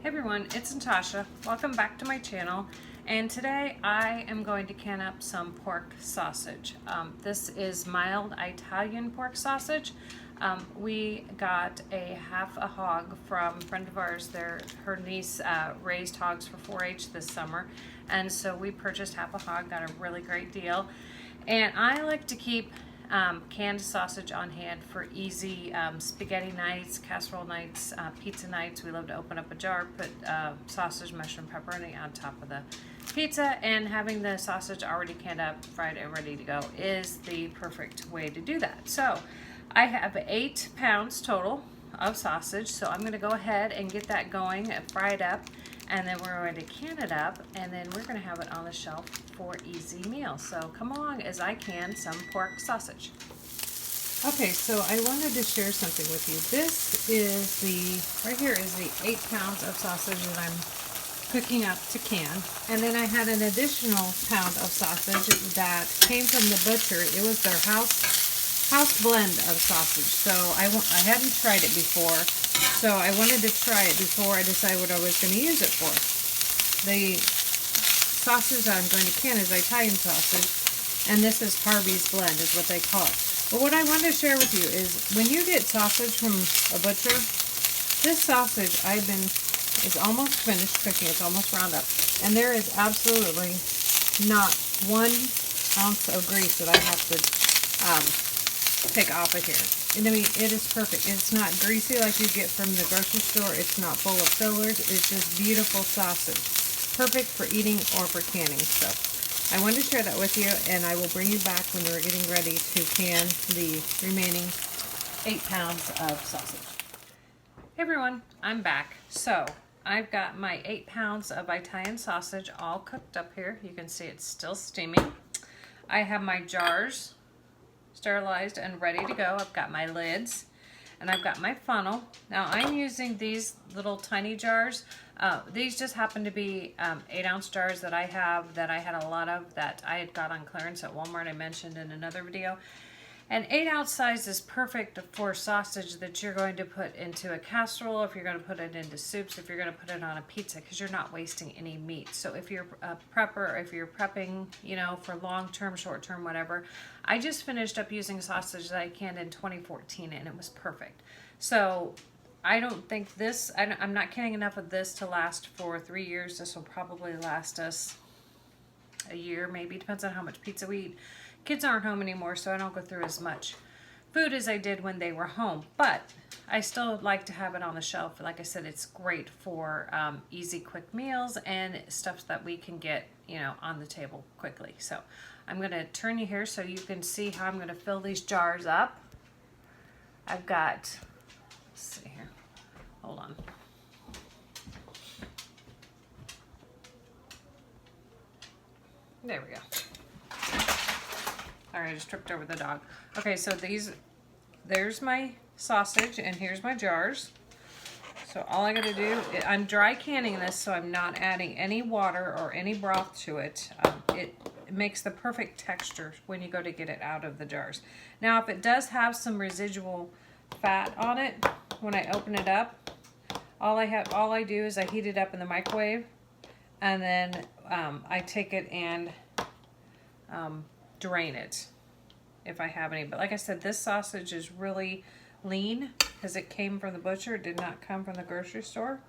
Hey everyone, it's Natasha. Welcome back to my channel. And today I am going to can up some pork sausage. This is mild Italian pork sausage. We got a half a hog from a friend of ours. Her niece raised hogs for 4-H this summer. And so we purchased half a hog, got a really great deal. And I like to keep canned sausage on hand for easy spaghetti nights, casserole nights, pizza nights. We love to open up a jar, put sausage, mushroom, pepperoni on top of the pizza, and having the sausage already canned up, fried, and ready to go is the perfect way to do that. So I have 8 pounds total of sausage, so I'm going to go ahead and get that going and fry it up, and then we're going to can it up, and then we're going to have it on the shelf for easy meals. So come along as I can some pork sausage. Okay, so I wanted to share something with you. This is right here is the 8 pounds of sausage that I'm cooking up to can. And then I had an additional pound of sausage that came from the butcher. It was their house blend of sausage. So I hadn't tried it before. So I wanted to try it before I decided what I was going to use it for. The sausage I'm going to can is Italian sausage, and this is Harvey's blend is what they call it. But what I want to share with you is when you get sausage from a butcher, this sausage is almost finished cooking. It's almost round up, and there is absolutely not 1 ounce of grease that I have to take off of here. And I mean, it is perfect. It's not greasy like you get from the grocery store. It's not full of fillers. It's just beautiful sausage. Perfect for eating or for canning. So I wanted to share that with you, and I will bring you back when we're getting ready to can the remaining 8 pounds of sausage. Hey everyone, I'm back. So I've got my 8 pounds of Italian sausage all cooked up here. You can see it's still steaming. I have my jars sterilized and ready to go. I've got my lids and I've got my funnel. Now I'm using these little tiny jars. These just happen to be 8-ounce jars that I had a lot of that I had got on clearance at Walmart. I mentioned in another video. An 8-ounce size is perfect for sausage that you're going to put into a casserole, if you're going to put it into soups, if you're going to put it on a pizza, because you're not wasting any meat. So if you're a prepper, if you're prepping, for long-term, short-term, whatever. I just finished up using sausage that I canned in 2014, and it was perfect. So I don't think I'm not canning enough of this to last for 3 years. This will probably last us a year, maybe. Depends on how much pizza we eat. Kids aren't home anymore, so I don't go through as much food as I did when they were home. But I still like to have it on the shelf. Like I said, it's great for easy, quick meals and stuff that we can get, on the table quickly. So I'm going to turn you here so you can see how I'm going to fill these jars up. I've got, let's see here. Hold on. There we go. Alright, I just tripped over the dog. Okay, so there's my sausage, and here's my jars. So all I gotta do, I'm dry canning this, so I'm not adding any water or any broth to it. It makes the perfect texture when you go to get it out of the jars. Now, if it does have some residual fat on it, when I open it up, all I do is I heat it up in the microwave, and then I take it and drain it if I have any. But like I said, this sausage is really lean because it came from the butcher. It did not come from the grocery store.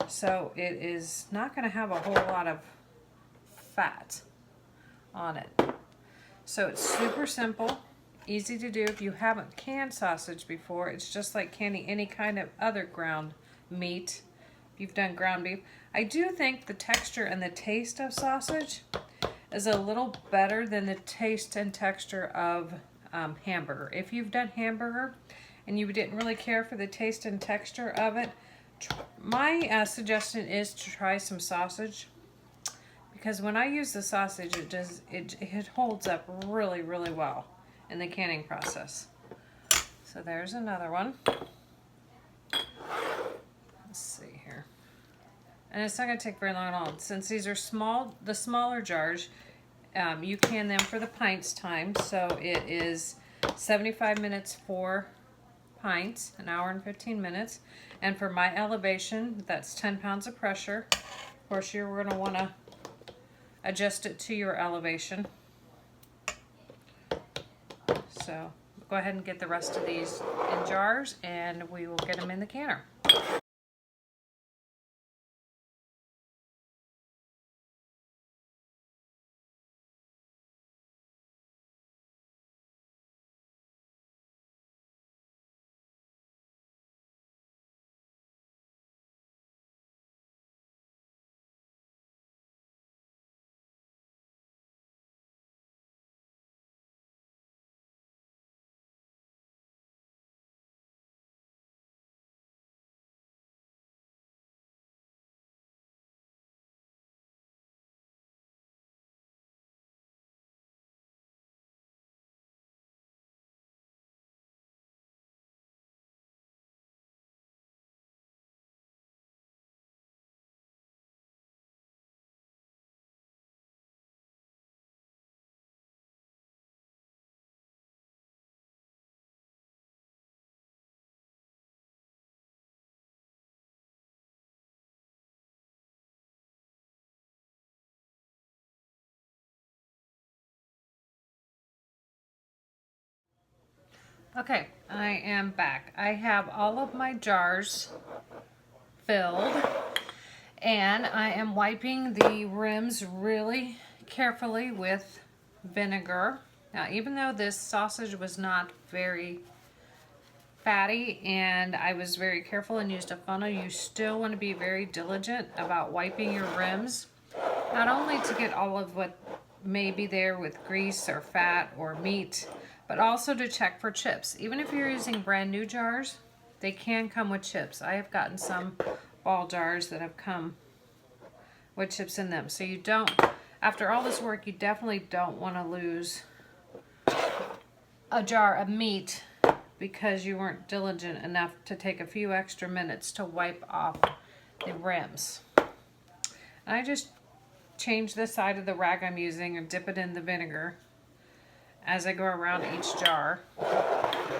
So it is not going to have a whole lot of fat on it. So it's super simple, easy to do. If you haven't canned sausage before, it's just like canning any kind of other ground meat. If you've done ground beef, I do think the texture and the taste of sausage is a little better than the taste and texture of hamburger. If you've done hamburger and you didn't really care for the taste and texture of it, my suggestion is to try some sausage, because when I use the sausage, it holds up really, really well in the canning process. So there's another one. Let's see here. And it's not going to take very long at all. Since these are small, the smaller jars, you can them for the pints time. So it is 75 minutes for pint, an hour and 15 minutes. And for my elevation, that's 10 pounds of pressure. Of course, you're going to want to adjust it to your elevation. So go ahead and get the rest of these in jars, and we will get them in the canner. Okay, I am back. I have all of my jars filled, and I am wiping the rims really carefully with vinegar. Now, even though this sausage was not very fatty and I was very careful and used a funnel, you still want to be very diligent about wiping your rims, not only to get all of what may be there with grease or fat or meat, but also to check for chips. Even if you're using brand new jars, they can come with chips. I have gotten some ball jars that have come with chips in them. So you don't, after all this work, you definitely don't want to lose a jar of meat because you weren't diligent enough to take a few extra minutes to wipe off the rims. And I just change the side of the rag I'm using and dip it in the vinegar as I go around each jar.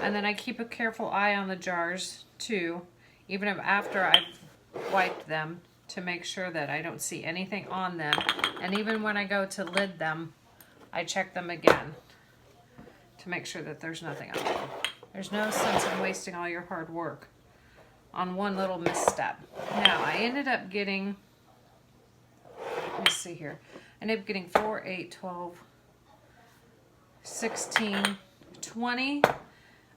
And then I keep a careful eye on the jars too, even if after I've wiped them, to make sure that I don't see anything on them. And even when I go to lid them, I check them again to make sure that there's nothing on them. There's no sense in wasting all your hard work on one little misstep. Now, I ended up getting, let me see here, I ended up getting 4, 8, 12, 16, 20.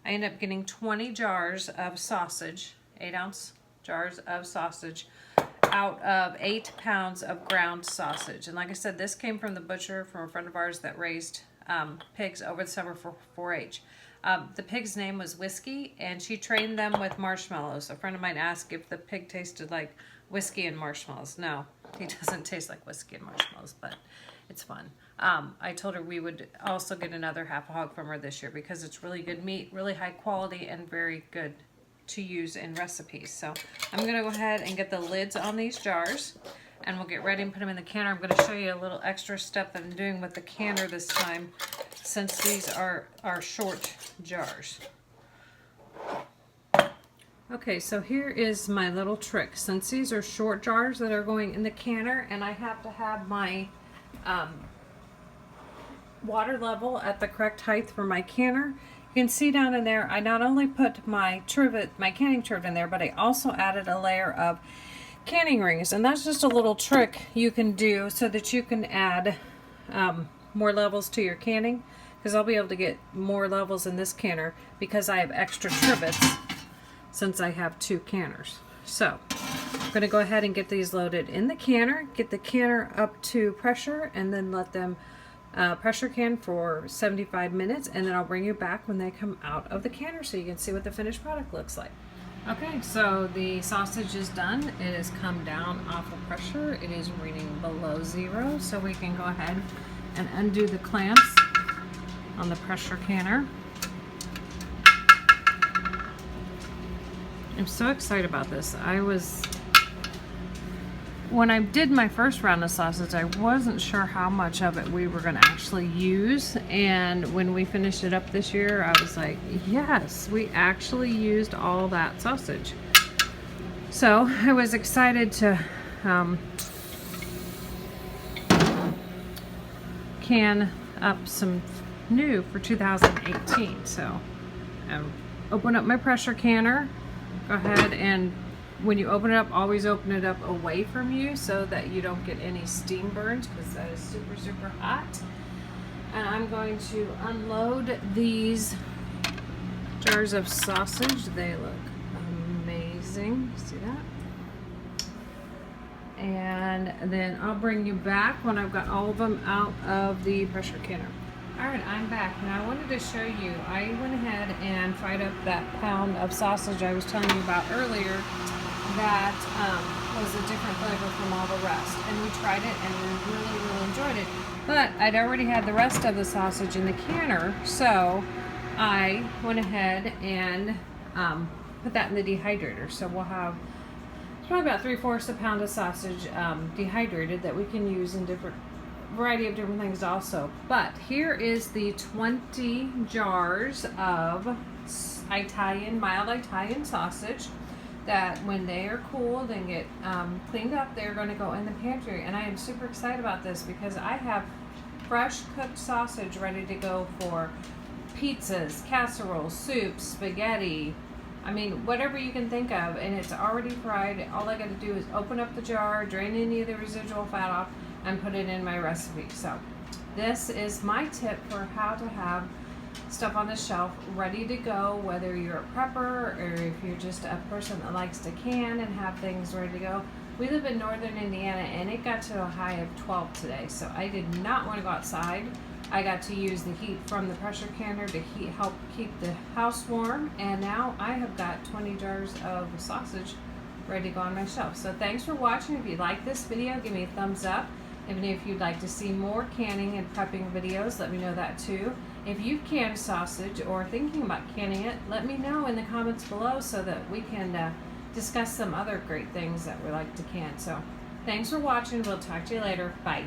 I ended up getting 20 jars of sausage, 8-ounce jars of sausage, out of 8 pounds of ground sausage. And like I said, this came from the butcher, from a friend of ours that raised pigs over the summer for 4-H. The pig's name was Whiskey, and she trained them with marshmallows. A friend of mine asked if the pig tasted like whiskey and marshmallows. No, he doesn't taste like whiskey and marshmallows, but it's fun. I told her we would also get another half a hog from her this year because it's really good meat, really high quality, and very good to use in recipes. So I'm going to go ahead and get the lids on these jars, and we'll get ready and put them in the canner. I'm going to show you a little extra step that I'm doing with the canner this time, since these are short jars. Okay, so here is my little trick. Since these are short jars that are going in the canner, and I have to have my water level at the correct height for my canner, you can see down in there, I not only put my trivet, my canning trivet in there, but I also added a layer of canning rings. And that's just a little trick you can do so that you can add more levels to your canning, because I'll be able to get more levels in this canner because I have extra trivets since I have 2 canners. So I'm going to go ahead and get these loaded in the canner, get the canner up to pressure, and then let them pressure can for 75 minutes, and then I'll bring you back when they come out of the canner so you can see what the finished product looks like. Okay, so the sausage is done. It has come down off of pressure. It is reading below 0, so we can go ahead and undo the clamps on the pressure canner. I'm so excited about this. I was when I did my first round of sausage, I wasn't sure how much of it we were going to actually use, and when we finished it up this year, I was like, yes, we actually used all that sausage. So I was excited to can up some new for 2018. So open up my pressure canner. Go ahead, and when you open it up, always open it up away from you so that you don't get any steam burns, because that is super, super hot. And I'm going to unload these jars of sausage. They look amazing. See that? And then I'll bring you back when I've got all of them out of the pressure canner. Alright, I'm back. Now I wanted to show you, I went ahead and fried up that pound of sausage I was telling you about earlier that was a different flavor from all the rest. And we tried it and we really, really enjoyed it. But I'd already had the rest of the sausage in the canner, so I went ahead and put that in the dehydrator. So we'll have probably about 3/4 a pound of sausage dehydrated that we can use in different variety of different things also. But here is the 20 jars of mild Italian sausage that when they are cooled and get cleaned up, they're going to go in the pantry. And I am super excited about this because I have fresh cooked sausage ready to go for pizzas, casseroles, soups, spaghetti. I mean, whatever you can think of, and it's already fried. All I got to do is open up the jar, drain any of the residual fat off, and put it in my recipe. So this is my tip for how to have stuff on the shelf ready to go, whether you're a prepper or if you're just a person that likes to can and have things ready to go. We live in northern Indiana and it got to a high of 12 today, so I did not want to go outside. I got to use the heat from the pressure canner to help keep the house warm, and now I have got 20 jars of sausage ready to go on my shelf. So thanks for watching. If you like this video, give me a thumbs up. Even if you'd like to see more canning and prepping videos, let me know that too. If you've canned sausage or thinking about canning it, let me know in the comments below so that we can discuss some other great things that we like to can. So thanks for watching. We'll talk to you later. Bye.